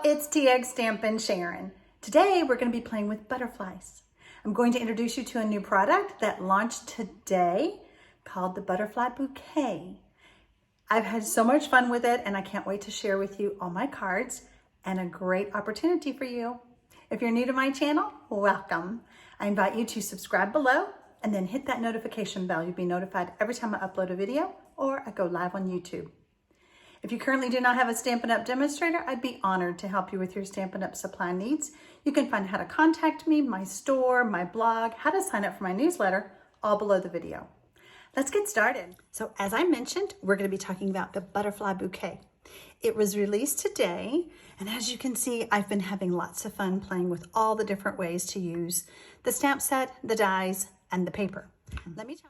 it's TxStampin Sharon. Today we're going to be playing with butterflies. I'm going to introduce you to a new product that launched today called the Butterfly Bouquet. I've had so much fun with it and I can't wait to share with you all my cards and a great opportunity for you. If you're new to my channel, welcome. I invite you to subscribe below and then hit that notification bell. You'll be notified every time I upload a video or I go live on YouTube. If you currently do not have a Stampin' Up! Demonstrator, I'd be honored to help you with your Stampin' Up! Supply needs. You can find how to contact me, my store, my blog, how to sign up for my newsletter, all below the video. Let's get started. So as I mentioned, we're going to be talking about the Butterfly Bouquet. It was released today, and as you can see, I've been having lots of fun playing with all the different ways to use the stamp set, the dies, and the paper.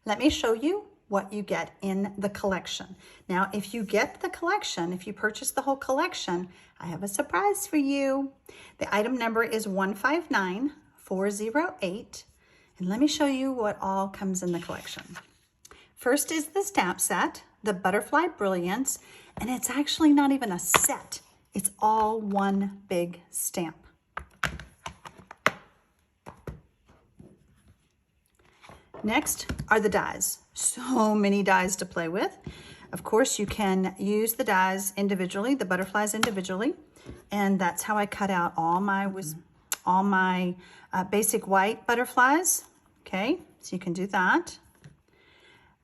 Let me show you what you get in the collection. Now, if you get the collection, if you purchase the whole collection, I have a surprise for you. The item number is 159408, and let me show you what all comes in the collection. First is the stamp set, the Butterfly Brilliance, and it's actually not even a set. It's all one big stamp. Next are the dies. So many dies to play with. Of course, you can use the dies individually, the butterflies individually, and that's how I cut out all my basic white butterflies. Okay, so you can do that.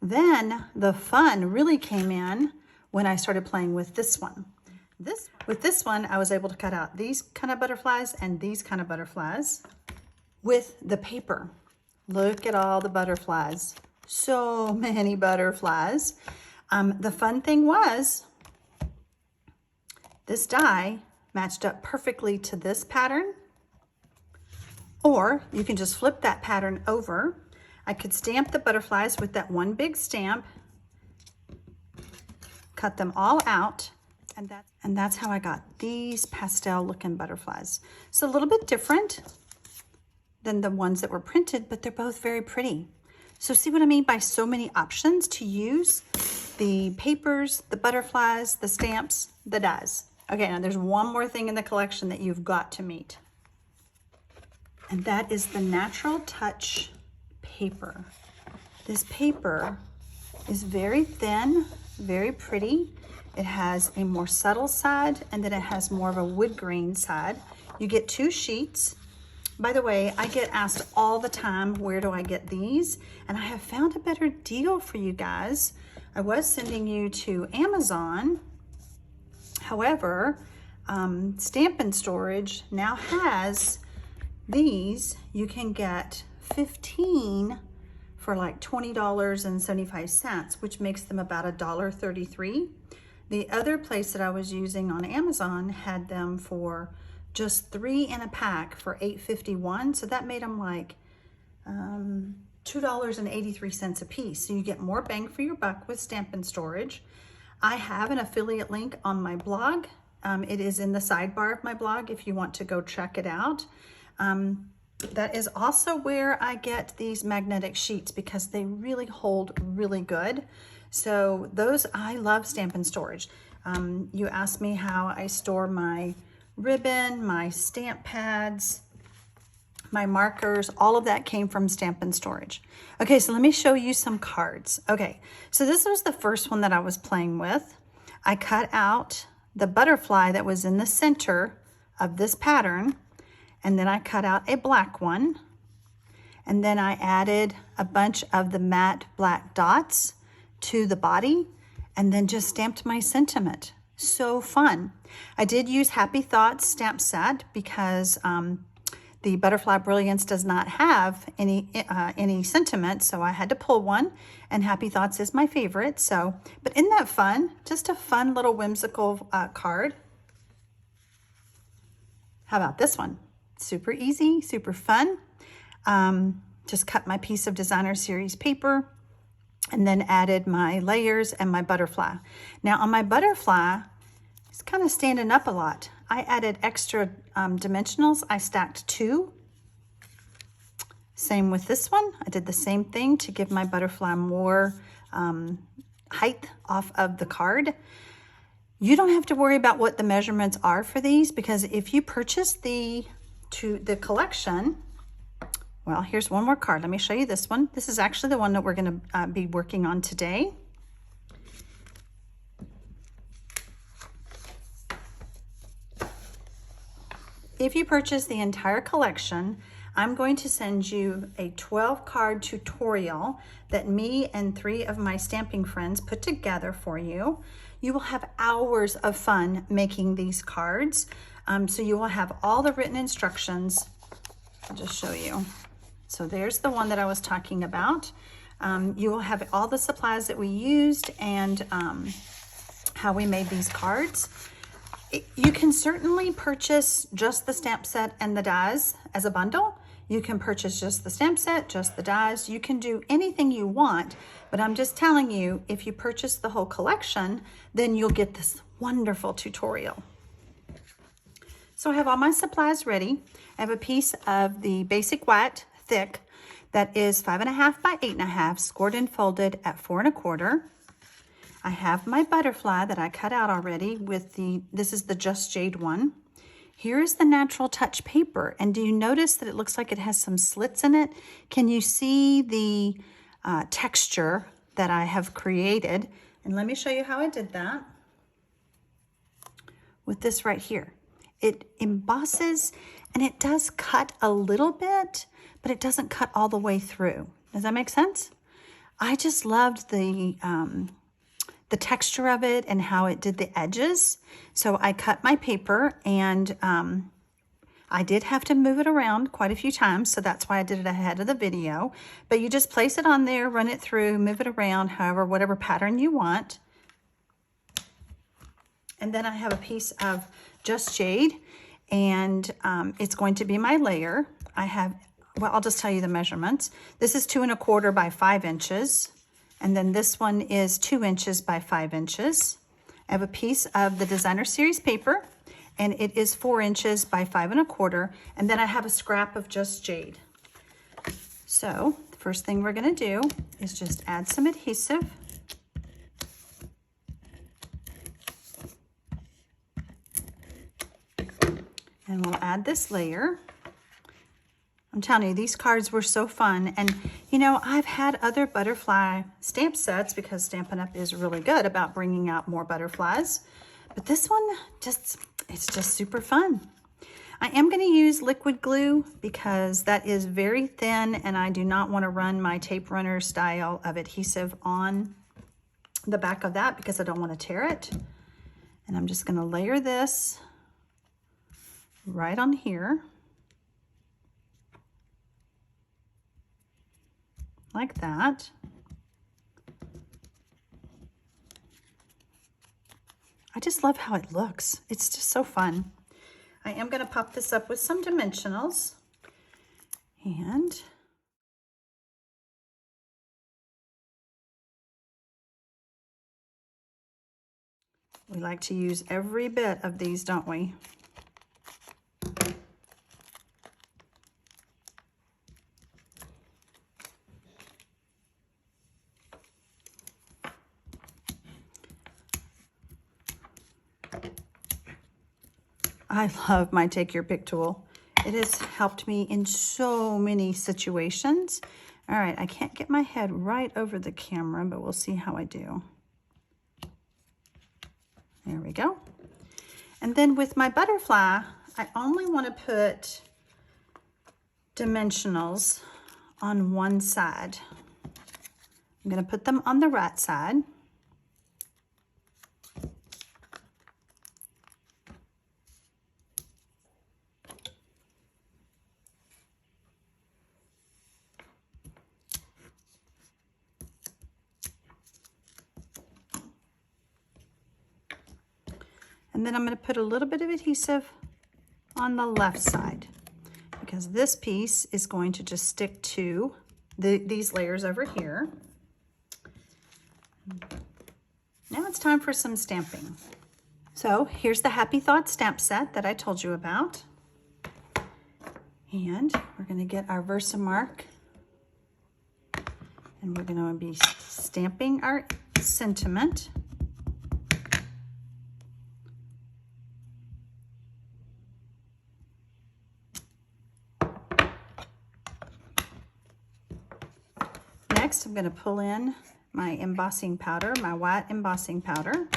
Then the fun really came in when I started playing with this one. With this one, I was able to cut out these kind of butterflies and these kind of butterflies with the paper. Look at all the butterflies. So many butterflies. The fun thing was this die matched up perfectly to this pattern, or you can just flip that pattern over. I could stamp the butterflies with that one big stamp, cut them all out, and that's how I got these pastel looking butterflies. So a little bit different than the ones that were printed, but they're both very pretty. So see what I mean by so many options to use the papers, the butterflies, the stamps, the dies. Okay, now there's one more thing in the collection that you've got to meet, and that is the Natural Touch paper. This paper is very thin, very pretty. It has a more subtle side, and then it has more of a wood grain side. You get 2 sheets. By the way, I get asked all the time, where do I get these? And I have found a better deal for you guys. I was sending you to Amazon. However, Stampin' Storage now has these. You can get 15 for like $20.75, which makes them about $1.33. The other place that I was using on Amazon had them for just 3 in a pack for $8.51, so that made them like $2.83 a piece. So you get more bang for your buck with Stampin' Storage. I have an affiliate link on my blog. It is in the sidebar of my blog if you want to go check it out. That is also where I get these magnetic sheets because they really hold really good. So those, I love Stampin' Storage. You asked me how I store my ribbon, my stamp pads, my markers, all of that came from Stampin' Storage. Okay, so let me show you some cards. Okay, so this was the first one that I was playing with. I cut out the butterfly that was in the center of this pattern, and then I cut out a black one, and then I added a bunch of the matte black dots to the body, and then just stamped my sentiment. So fun. I did use Happy Thoughts stamp set because the Butterfly Brilliance does not have any sentiment, so I had to pull one, and Happy Thoughts is my favorite. So, but isn't that fun? Just a fun little whimsical card. How about this one? Super easy, super fun. Just cut my piece of Designer Series paper and then added my layers and my butterfly. Now on my butterfly, it's kind of standing up a lot. I added extra dimensionals. I stacked 2. Same with this one. I did the same thing to give my butterfly more height off of the card. You don't have to worry about what the measurements are for these, because if you purchase the collection, well, here's one more card. Let me show you this one. This is actually the one that we're going to be working on today. If you purchase the entire collection, I'm going to send you a 12-card tutorial that me and 3 of my stamping friends put together for you. You will have hours of fun making these cards. So you will have all the written instructions. I'll just show you. So there's the one that I was talking about. You will have all the supplies that we used and how we made these cards. You can certainly purchase just the stamp set and the dies as a bundle. You can purchase just the stamp set, just the dies. You can do anything you want, but I'm just telling you, if you purchase the whole collection, then you'll get this wonderful tutorial. So I have all my supplies ready. I have a piece of the basic white thick that is 5.5 by 8.5, scored and folded at 4 1/4. I have my butterfly that I cut out already with this is the Just Jade one. Here is the Natural Touch paper, and do you notice that it looks like it has some slits in it? Can you see the texture that I have created? And let me show you how I did that with this right here. It embosses, and it does cut a little bit, but it doesn't cut all the way through. Does that make sense? I just loved the texture of it and how it did the edges. So I cut my paper, and I did have to move it around quite a few times, so that's why I did it ahead of the video. But you just place it on there, run it through, move it around, however, whatever pattern you want. And then I have a piece of Just Jade, and it's going to be my layer. Well, I'll just tell you the measurements. This is 2 1/4 by 5 inches. And then this one is 2 inches by 5 inches. I have a piece of the Designer Series paper, and it is 4 inches by 5 1/4. And then I have a scrap of Just Jade. So the first thing we're gonna do is just add some adhesive. And we'll add this layer. I'm telling you, these cards were so fun. And you know, I've had other butterfly stamp sets because Stampin' Up! Is really good about bringing out more butterflies. But this one, it's just super fun. I am going to use liquid glue because that is very thin, and I do not want to run my tape runner style of adhesive on the back of that because I don't want to tear it. And I'm just going to layer this right on here. Like that. I just love how it looks. It's just so fun. I am going to pop this up with some dimensionals, and we like to use every bit of these, don't we? I love my Take Your Pick tool. It has helped me in so many situations. All right, I can't get my head right over the camera, but we'll see how I do. There we go. And then with my butterfly, I only want to put dimensionals on one side. I'm going to put them on the right side. And then I'm going to put a little bit of adhesive on the left side because this piece is going to just stick to these layers over here. Now it's time for some stamping. So here's the Happy Thoughts stamp set that I told you about. And we're going to get our Versamark, and we're going to be stamping our sentiment. Next, I'm going to pull in my embossing powder, my white embossing powder.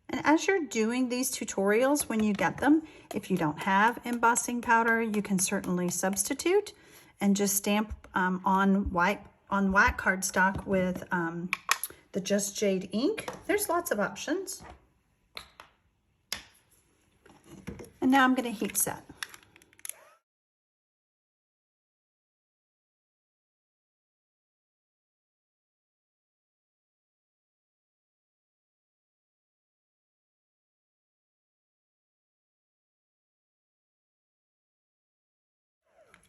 And as you're doing these tutorials, when you get them, if you don't have embossing powder, you can certainly substitute and just stamp on white cardstock with the Just Jade ink. There's lots of options. And now I'm going to heat set.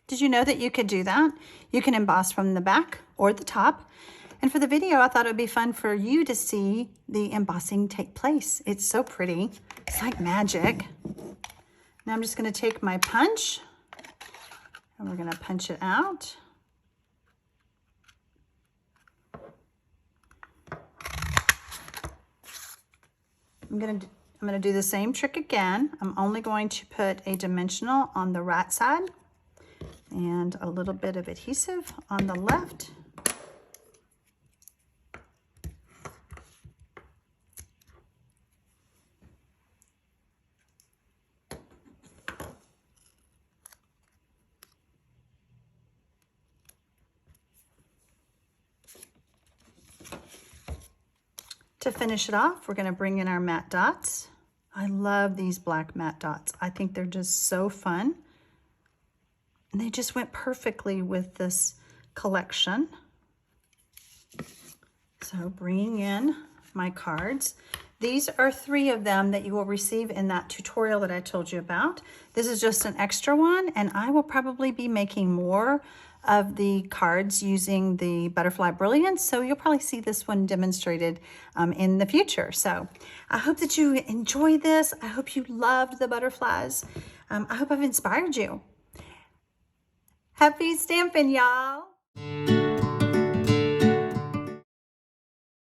Did you know that you could do that? You can emboss from the back or the top. And for the video, I thought it would be fun for you to see the embossing take place. It's so pretty. It's like magic. Now I'm just going to take my punch and we're going to punch it out. I'm going to do the same trick again. I'm only going to put a dimensional on the right side and a little bit of adhesive on the left. To finish it off, we're going to bring in our matte dots. I love these black matte dots. I think they're just so fun. And they just went perfectly with this collection. So bringing in my cards. These are 3 of them that you will receive in that tutorial that I told you about. This is just an extra one, and I will probably be making more of the cards using the Butterfly Brilliance, so you'll probably see this one demonstrated in the future. So I hope that you enjoyed this. I hope you loved the butterflies. I hope I've inspired you. Happy stamping, y'all!